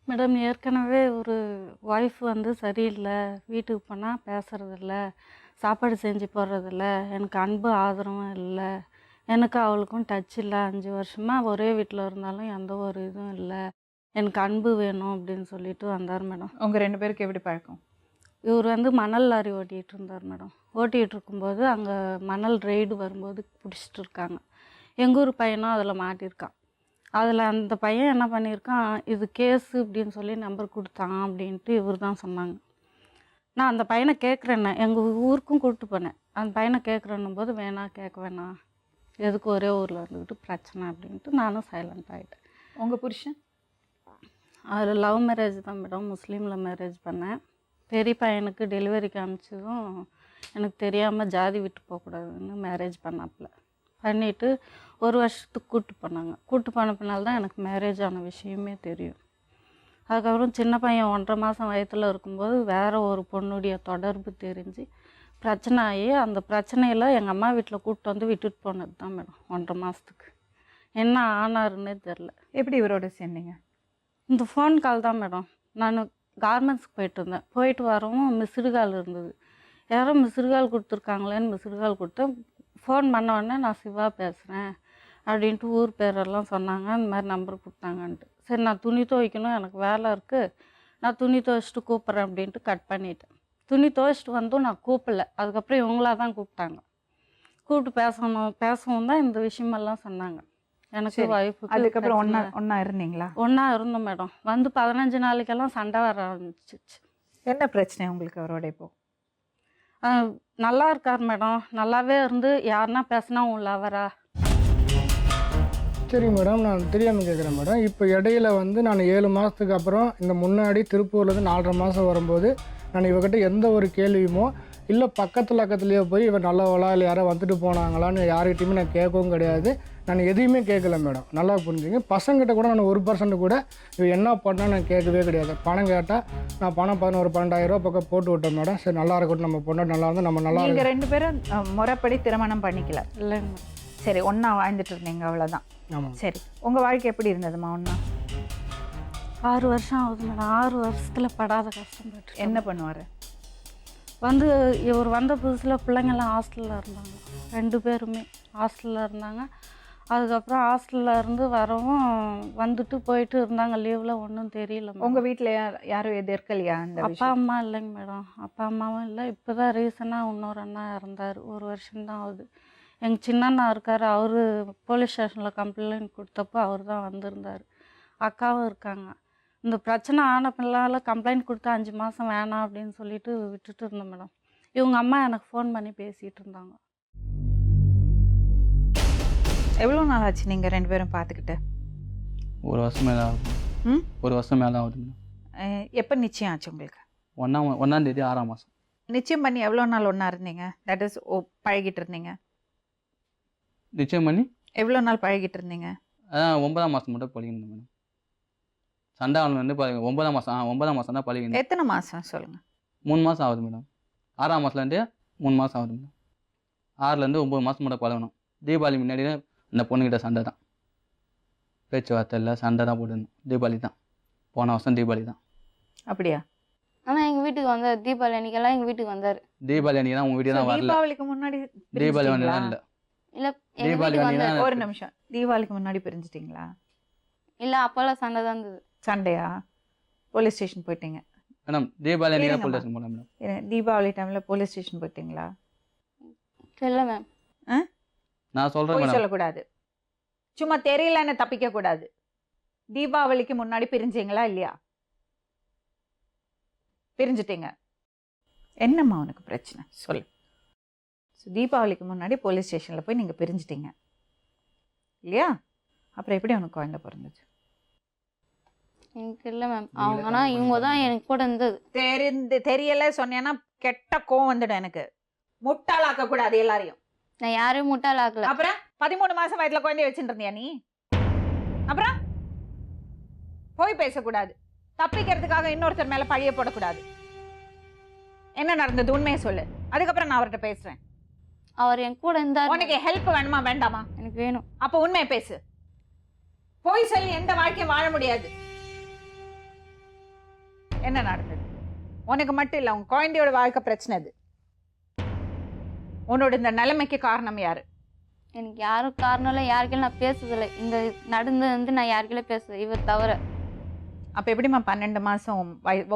Madam ஏற்கனவே ஒரு wife வந்து சரியில்ல. வீட்டுக்கு போனா பேசுறதில்ல. சாப்பாடு செஞ்சு போடுறதில்ல. எனக்கு அன்பு ஆதரவும் இல்ல. எனக்கும் அவளுக்கும் டச் இல்ல. 5 வருஷமா ஒரே வீட்ல இருந்தாலும் எந்த ஒரு இதுவும் இல்ல. எனக்கு அன்பு வேணும் அப்படின்னு சொல்லிட்டு வந்தார் மேடம். உங்க 2 பேருக்கு எப்படி பழக்கம்? இவர் வந்து மணல் லாரி ஓட்டிகிட்டு இருந்தார் மேடம். ஓட்டிகிட்டு இருக்கும்போது அங்கே மணல் ரெய்டு வரும்போது பிடிச்சிட்டு இருக்காங்க. எங்கள் ஊர் பையனும் அதில் மாட்டியிருக்கான். அதில் அந்த பையன் என்ன பண்ணியிருக்கான், இது கேஸு அப்படின்னு சொல்லி நம்பர் கொடுத்தான் அப்படின்ட்டு இவர் தான் சொன்னாங்க. நான் அந்த பையனை கேட்குறேன்னே, எங்கள் ஊருக்கும் கூப்பிட்டு போனேன். அந்த பையனை கேட்குறேன்னும் போது வேணாம், கேட்க வேணாம், எதுக்கு ஒரே ஊரில் இருந்துக்கிட்டு பிரச்சனை அப்படின்ட்டு நானும் சைலண்ட் ஆகிட்டேன். உங்க புருஷன்? அதில் லவ் மேரேஜ் தான் மேடம். முஸ்லீமில் மேரேஜ் பண்ணேன். பெரிய பையனுக்கு டெலிவரிக்கு அனுப்பிச்சதும் எனக்கு தெரியாமல் ஜாதி விட்டு போகக்கூடாதுன்னு மேரேஜ் பண்ணாப்புல. பண்ணிவிட்டு 1 வருஷத்துக்கு கூப்பிட்டு போனாங்க. கூப்பிட்டு போன பின்னால் தான் எனக்கு மேரேஜ் ஆன விஷயமே தெரியும். அதுக்கப்புறம் சின்ன பையன் 1.5 மாதம் வயத்தில் இருக்கும்போது வேறு ஒரு பொண்ணுடைய தொடர்பு தெரிஞ்சு பிரச்சனை ஆகி, அந்த பிரச்சனையில் எங்கள் அம்மா வீட்டில் கூப்பிட்டு வந்து விட்டுட்டு போனது தான் மேடம். 1.5 மாதத்துக்கு என்ன ஆனாருன்னே தெரில. எப்படி இவரோட சேர்ந்தீங்க? இந்த ஃபோன் கால் தான் மேடம். நான் கார்மெண்ட்ஸ்க்கு போயிட்டு இருந்தேன். போயிட்டு வரவும் மிஸ்டு கால் இருந்தது. யாரோ மிஸ்டு கால் கொடுத்துருக்காங்களேன்னு மிஸ்டு கால் கொடுத்து ஃபோன் பண்ண உடனே நான் சிவா பேசுகிறேன் அப்படின்ட்டு ஊர் பேரெல்லாம் சொன்னாங்க. இந்த மாதிரி நம்பர் கொடுத்தாங்கன்ட்டு. சரி நான் துணி துவைக்கணும், எனக்கு வேலை இருக்குது, நான் துணி துவைச்சிட்டு கூப்பிட்றேன் அப்படின்ட்டு கட் பண்ணிட்டேன். துணி துவைச்சிட்டு வந்தும் நான் கூப்பிடல. அதுக்கப்புறம் இவங்களா தான் கூப்பிட்டாங்க. கூப்பிட்டு பேசவும் தான் இந்த விஷயமெல்லாம் சொன்னாங்க. எனக்கு ஒய்ஃபுக்கு. அதுக்கப்புறம் ஒன்றா இருந்தீங்களா? ஒன்றா இருந்தோம் மேடம். வந்து 15 நாளைக்கெல்லாம் சண்டை வர ஆரம்பிச்சிச்சு. என்ன பிரச்சனை உங்களுக்கு அவரோட இப்போ? நல்லா இருக்கார் மேடம். நல்லாவே இருந்து யாருன்னா பேசினா உன் லவரா? சரி மேடம், நான் தெரியாமல் கேட்குறேன் மேடம். இப்போ இடையில வந்து நான் 7 மாதத்துக்கு அப்புறம் இந்த முன்னாடி திருப்பூர்லேருந்து 4.5 மாதம் வரும்போது நான் இவகிட்ட எந்த ஒரு கேள்வியுமோ இல்லை பக்கத்துலேயே போய் இவன் நல்லவளா இல்லை யாரோ வந்துட்டு போனாங்களான்னு யார்கிட்டையுமே நான் கேட்கவும் கிடையாது. நான் எதையுமே கேட்கல மேடம். நல்லா புரிஞ்சுங்க. பசங்கிட்ட கூட நான் 1% கூட இவன் என்ன பண்ணால் நான் கேட்கவே கிடையாது. பணம் கேட்டால் நான் பணம் 11,000-12,000 ரூபா பக்கம் போட்டு விட்டேன் மேடம். சரி நல்லா இருக்கட்டும், நம்ம பொண்ணு நல்லா இருந்தால் நம்ம நல்லா நீங்க 2 பேரும் முறைப்படி திருமணம் பண்ணிக்கல? இல்லைங்க. சரி, ஒன்றா வாழ்ந்துட்டு இருந்தீங்க, அவ்வளோதான். ஆமாம். சரி, உங்கள் வாழ்க்கை எப்படி இருந்ததுமா ஒன்றா? 6 வருஷம் ஆகுது மேடம். 6 வருஷத்தில் படாத கஷ்டப்பட்டு. என்ன பண்ணுவார்? வந்து இவர் வந்த புதுசில் பிள்ளைங்கள்லாம் ஹாஸ்டலில் இருந்தாங்க. 2 பேருமே ஹாஸ்டலில் இருந்தாங்க. அதுக்கப்புறம் ஹாஸ்டலில் இருந்து வரவும் வந்துட்டு போயிட்டு இருந்தாங்க. லீவில் ஒன்றும் தெரியல. உங்கள் வீட்டில் யாரும் எதிர்க்கலையா? அந்த அப்பா அம்மா இல்லைங்க மேடம். அப்பா அம்மாவும் இல்லை. இப்போ தான் ரீசனாக இன்னொரு அண்ணா இறந்தார். 1 வருஷம்தான் ஆகுது. எங்கள் சின்னண்ணா இருக்கார். அவர் போலீஸ் ஸ்டேஷனில் கம்ப்ளைண்ட் கொடுத்தப்போ அவர் தான் வந்திருந்தார். அக்காவும் இருக்காங்க. இந்த பிரச்சனை ஆன பின்னால் கம்ப்ளைண்ட் கொடுத்தா 5 மாதம் வேணாம் அப்படின்னு சொல்லிட்டு விட்டுட்டு இருந்தேன் மேடம். இவங்க அம்மா எனக்கு ஃபோன் பண்ணி பேசிகிட்டு இருந்தாங்க. எவ்வளோ நாள் ஆச்சு நீங்கள் 2 பேரும் பார்த்துக்கிட்டு? 1 வருஷம் மேலே ஆகுது. 1 வருஷம் மேலே ஆகுது மேடம். எப்போ நிச்சயம் ஆச்சு உங்களுக்கு? 1ஆம் தேதி 6ஆம் மாதம். நிச்சயம் பண்ணி எவ்வளோ நாள் ஒன்றா இருந்தீங்க? தட் இஸ் பழகிட்டு இருந்தீங்க? நிச்சயம் பண்ணி எவ்வளோ நாள் பழகிட்டு இருந்தீங்க? அதான் 9ஆம் மாதம் மட்டும் பழகிருந்தேன் மேடம். சண்டை வந்து 9ஆம் மாதம் தான் பழகிருந்தேன். எத்தனை மாதம் சொல்லுங்கள்? 3 மாதம் ஆகுது மேடம். 6ஆம் மாதத்துலேருந்து 3 மாதம் ஆகுது மேடம். 6லேருந்து 9 மாதம் மட்டும் பழகணும். தீபாவளி முன்னாடியே இந்த பொண்ணுக்கிட்ட சண்டை தான். பேச்சுவார்த்தை இல்லை, சண்டை தான் போட்டுருந்தோம். தீபாவளி தான், போன வருஷம் தீபாவளி தான். அப்படியா? ஆனால் எங்கள் வீட்டுக்கு வந்தார். தீபாவளி அன்றைக்கெல்லாம் எங்கள் வீட்டுக்கு வந்தார். தீபாவளி அன்றைக்கி தான் உங்கள் வீட்டுக்கு தான் வரல. தீபாவளிக்கு முன்னாடி? தீபாவளி வந்து தான் இல்லை. இல்லை, தீபாவளி வந்து ஒரு நிமிஷம். தீபாவளிக்கு முன்னாடி பிரிஞ்சிட்டிங்களா? இல்லை, அப்போல்லாம் சண்டை தான் இருந்தது. சண்டையா? போலீஸ் ஸ்டேஷன் போயிட்டீங்க? மேடம் தீபாவளி அன்றைக்கி தான் போலீஸ் ஸ்டேஷன் போகலாம் மேடம். தீபாவளி டைமில் போலீஸ் ஸ்டேஷன் போயிட்டீங்களா? இல்லை மேம். நான் சொல்கிறேன் போய் மேடம். சொல்லக்கூடாது, சும்மா தெரியலன்னு தப்பிக்க கூடாது. தீபாவளிக்கு முன்னாடி பிரிஞ்சீங்களா இல்லையா? பிரிஞ்சுட்டீங்க. என்னம்மா உனக்கு பிரச்சனை சொல்லு. தீபாவளிக்கு முன்னாடி போலீஸ் ஸ்டேஷனில் போய் நீங்கள் பிரிஞ்சிட்டீங்க இல்லையா? அப்புறம் எப்படி உனக்கு குழந்தை பிறந்தது? எனக்கு இல்லை மேம். அவங்கன்னா இவங்க தான் எனக்கு கூட இருந்தது. தெரியல சொன்னேன்னா கெட்ட கோவம் வந்துடும் எனக்கு. முட்டாளாக்க கூடாது எல்லாரையும். நான் யாரையும் முட்டாள் ஆக்கல. அப்புறம் 13 மாசம் வயதுல குழந்தைய வச்சுட்டு இருந்தியா நீ? அப்புறம் போய் பேசக்கூடாது. தப்பிக்கிறதுக்காக இன்னொருத்தர் மேல பழிய போடக்கூடாது. என்ன நடந்தது உண்மையை சொல்லு. அதுக்கப்புறம் நான் அவர்கிட்ட பேசுறேன். அவர் என் கூட இருந்தார். உனக்கு ஹெல்ப் வேணுமா வேண்டாமா? எனக்கு வேணும். அப்ப உண்மையை பேசு. போய் சொல்லி எந்த வாழ்க்கையும் வாழ முடியாது. என்ன நடந்தது? உனக்கு மட்டும் இல்லை, உன் குழந்தையோட வாழ்க்கை பிரச்சனை அது. உன்னோட இந்த நிலைமைக்கு காரணம் யாரு? எனக்கு யாரும் காரணம் இல்லை, யாருக்கையும் நான் பேசுறதில்லை. இந்த நடந்தது வந்து நான் யாருக்கையும் பேசுறது இவர் தவிர. அப்ப எப்படிம்மா 12 மாசம்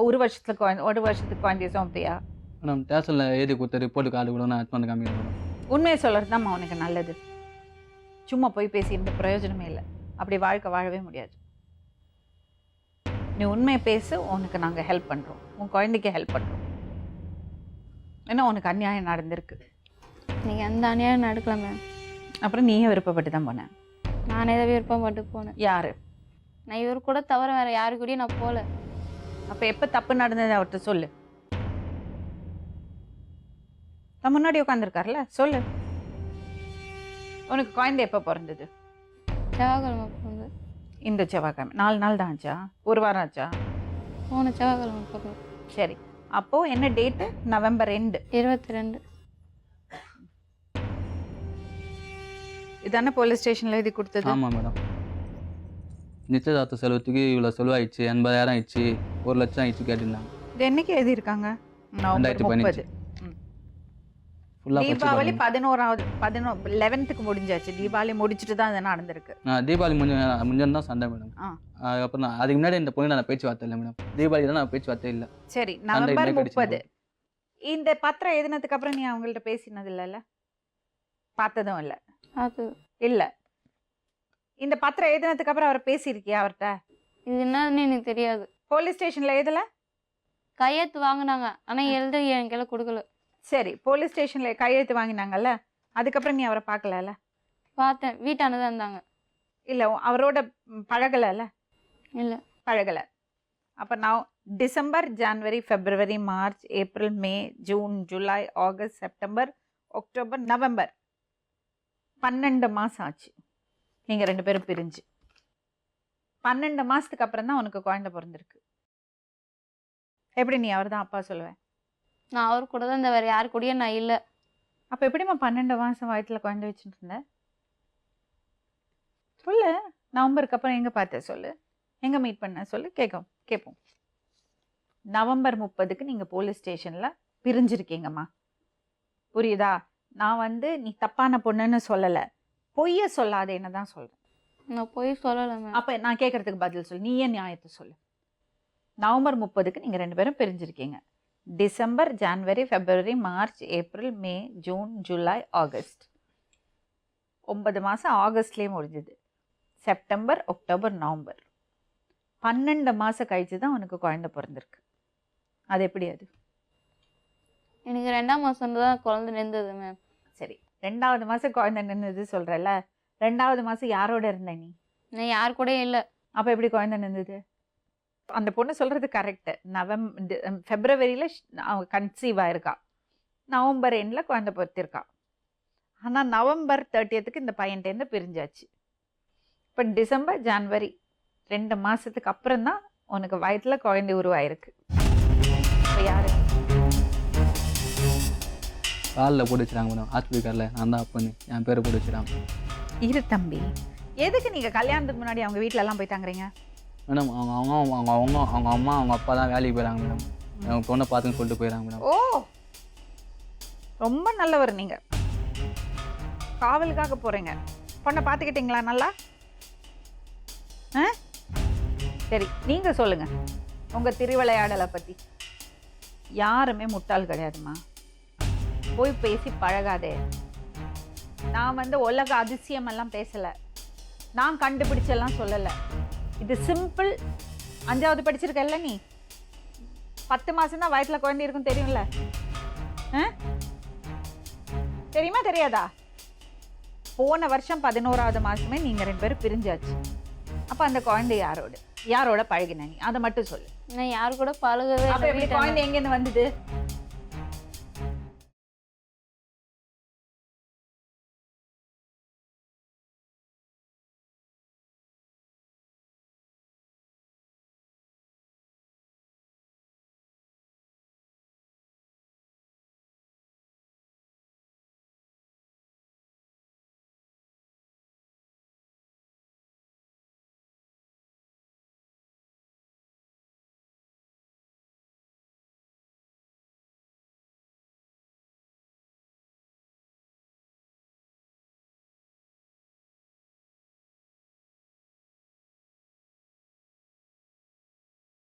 ஒரு வருஷத்துக்கு குழந்தைய சோம்பியா? மேடம் ஸ்டேஷனில் எழுதி கொடுத்த ரிப்போர்ட் கார்டு கூட நான் ஹஸ்பண்ட் காமிக்கிறேன் மேடம். உண்மையை சொல்றதுதாம்மா உனக்கு நல்லது. சும்மா போய் பேசி இருந்த பிரயோஜனமே இல்லை. அப்படி வாழ்க்கை வாழவே முடியாது. நீ உண்மையை பேசு, உனக்கு நாங்கள் ஹெல்ப் பண்ணுறோம், உன் குழந்தைக்கு ஹெல்ப் பண்ணுறோம். ஏன்னா உனக்கு அநியாயம் நடந்திருக்கு. நீங்கள் எந்த அநியாயம் நடக்கல மேம். அப்புறம் நீயே விருப்பப்பட்டு தான் போனேன். நானே தான் விருப்பப்பட்டு போனேன். யாரு? நான் இவர் கூட தவிர வேற யாரு கூடயும் நான் போகல. அப்போ எப்போ தப்பு நடந்தது அவர்கிட்ட சொல்லு. நான் முன்னாடி உட்காந்துருக்காருல, சொல்லு. உனக்கு குழந்தை எப்போ பிறந்தது? செவ்வாய்க்கிழமை போகுது. இந்த செவ்வாய்க்கிழமை. 4 நாள் தான் ஆச்சா? ஒரு வாரம் ஆச்சா? போன செவ்வாய்க்கிழமை போகுது. சரி, அப்போ என்ன டேட்டு? நவம்பர் 2. 22. இதானே போலீஸ் ஸ்டேஷன்ல எழுதி கொடுத்தது? ஆமாம் மேடம். நிச்சயதார்த்த செலவுக்கு இவ்வளோ செலவாயிடுச்சு, 80,000 ஆயிடுச்சு, 1 லட்சம் ஆயிடுச்சு கேட்டிருந்தாங்க. இது என்னைக்கு எழுதியிருக்காங்க? நவம்பர் 30. ஃபுல்லாக தீபாவளி 11th முடிஞ்சாச்சு. தீபாவளி முடிச்சுட்டு தான் இது நடந்திருக்கு. நான் தீபாவளி முடிஞ்சோன்னு தான் சண்டை மேடம். ஆ. அதுக்கப்புறம் நான் அதுக்கு முன்னாடி இந்த பொண்ணு நான் பேச்சுவார்த்தை இல்லை மேடம். தீபாவளி தான் நான் பேச்சுவார்த்தை இல்லை. சரி, சண்டை நவம்பர் இன்னைக்கு 30. இந்த பத்திரம் எழுதினதுக்கு அப்புறம் நீ அவங்கள்ட்ட பேசினது இல்லைல்ல? பார்த்ததும் இல்லை? அது இல்லை. இந்த பத்திரம் எழுதினதுக்கு அப்புறம் அவர் பேசியிருக்கியா அவர்கிட்ட? இது என்னன்னு எனக்கு தெரியாது. போலீஸ் ஸ்டேஷன்ல எழுதல? கையெழுத்து வாங்கினாங்க, ஆனால் எழுத எனக்கு எல்லாம் கொடுக்கல. சரி, போலீஸ் ஸ்டேஷன்ல கையெழுத்து வாங்கினாங்கல்ல, அதுக்கப்புறம் நீ அவரை பார்க்கல? பார்த்தேன், வீட்டானு தான் இருந்தாங்க. இல்லை, அவரோட பழகலைல்ல? இல்லை. பழகலை. அப்போ நான் டிசம்பர், ஜனவரி, பிப்ரவரி, மார்ச், ஏப்ரல், மே, ஜூன், ஜூலை, ஆகஸ்ட், செப்டம்பர், அக்டோபர், நவம்பர் 12 மாதம் ஆச்சு நீங்கள் 2 பேரும் பிரிஞ்சு. 12 மாதத்துக்கு அப்புறம் தான் உனக்கு குழந்தை பிறந்திருக்கு. எப்படி நீ அவர் தான் அப்பா சொல்லுவேன்? நான் அவர் கூட தான், இந்த வேறு யாரு கூடயும் நான் இல்லை. அப்போ எப்படிம்மா 12 மாதம் வயிற்றில் குழந்தை வச்சுட்டு இருந்தேன்? சொல்லு. நவம்பருக்கு அப்புறம் எங்கே பார்த்த சொல்லு, எங்கே மீட் பண்ண சொல்லு, கேட்போம். நவம்பர் 30க்கு நீங்கள் போலீஸ் ஸ்டேஷனில் பிரிஞ்சிருக்கீங்கம்மா. புரியுதா? நான் நீ தப்பான பொண்ணுன்னு சொல்லலை, பொய்ய சொல்லாதேன்னு தான் சொல்கிறேன். நான் போய் சொல்லலை மேம். அப்போ நான் கேட்குறதுக்கு பதில் சொல்லு, நீ ஏன் நியாயத்தை சொல்லு. நவம்பர் 30க்கு நீங்கள் 2 பேரும் பிரிஞ்சிருக்கீங்க. டிசம்பர், ஜனவரி, பிப்ரவரி, மார்ச், ஏப்ரல், மே, ஜூன், ஜூலை, ஆகஸ்ட் 9 மாதம் ஆகஸ்ட்லேயே முடிஞ்சுது. செப்டம்பர், அக்டோபர், நவம்பர் 12 மாதம் கழிச்சு தான் உனக்கு குழந்தை பிறந்திருக்கு. அது எப்படி? அது எனக்கு 2ஆம் மாதம் தான் குழந்தை நின்றது மேம். சரி, 2வது மாதம் குழந்தை நின்றுது சொல்கிறல்ல, 2வது மாதம் யாரோட இருந்த நீ? நான் யார் கூடயும் இல்லை. அப்போ எப்படி குழந்தை நின்றுது? அந்த பொண்ணு சொல்கிறது கரெக்டு. பிப்ரவரியில் அவன் கன்சீவ் ஆயிருக்கா, நவம்பர் எண்டில் குழந்தை பொறுத்திருக்கா. ஆனால் நவம்பர் 30க்கு இந்த பையன்டேருந்து பிரிஞ்சாச்சு. இப்போ டிசம்பர், ஜனவரி 2 மாதத்துக்கு அப்புறம் தான் உனக்கு வயிற்றில் குழந்தை உருவாயிருக்கு. இப்போ யாரு? காலில் போட்டு வச்சுறாங்க மேடம், ஹாஸ்பிட்டல் காரில். நான் தான் அப்பன்னு என் பேரை போட்டு வச்சுறாங்க. இரு தம்பி, எதுக்கு நீங்கள் கல்யாணத்துக்கு முன்னாடி அவங்க வீட்டிலலாம் போய் தங்குறீங்க? மேடம் அவங்க அம்மா அவங்க அப்பா தான் வேலைக்கு போயிடறாங்க மேடம். அவங்க பொண்ணை பார்த்துன்னு சொல்லிட்டு போயிடறாங்க மேடம். ஓ, ரொம்ப நல்லவர் நீங்கள். காவலுக்காக போகிறீங்க, பொண்ணை பார்த்துக்கிட்டீங்களா நல்லா? சரி, நீங்கள் சொல்லுங்கள் உங்கள் திருவிளையாடலை பற்றி. யாருமே முட்டாள் கிடையாதுமா, போய் பேசி பழகாதே. நான் உலக அதிசயமெல்லாம் பேசலை, நான் கண்டுபிடிச்செல்லாம் சொல்லலை. இது சிம்பிள். 5வது படிச்சிருக்கல்ல நீ? 10 மாதம் தான் வயிற்றில் குழந்தை இருக்கும், தெரியும்ல? தெரியுமா தெரியாதா? போன வருஷம் 11வது மாதமே நீங்கள் 2 பேரும் பிரிஞ்சாச்சு. அப்போ அந்த குழந்தை யாரோட பழகின நீ? அதை மட்டும் சொல்லு. நான் யார் கூட பழகவே அப்போ எப்படி இல்லை. குழந்தை எங்கேருந்து வந்தது?